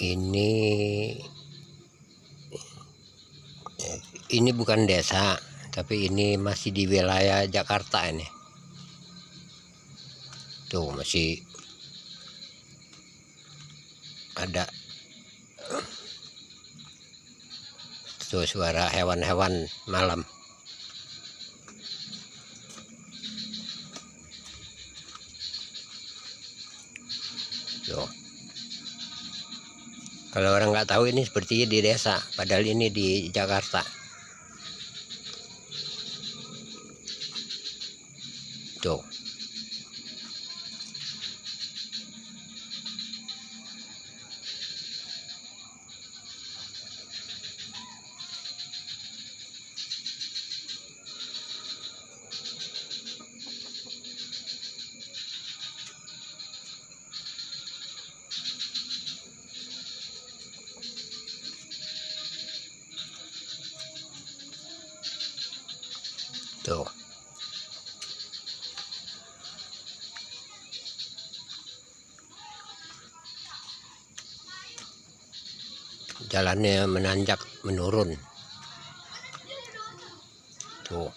Ini bukan desa, tapi ini masih di wilayah Jakarta ini. Tuh masih ada tuh suara hewan-hewan malam. Tuh. Kalau orang nggak tahu ini sepertinya di desa, padahal ini di Jakarta. Tuh. Tuh. Jalannya menanjak menurun. Tuh.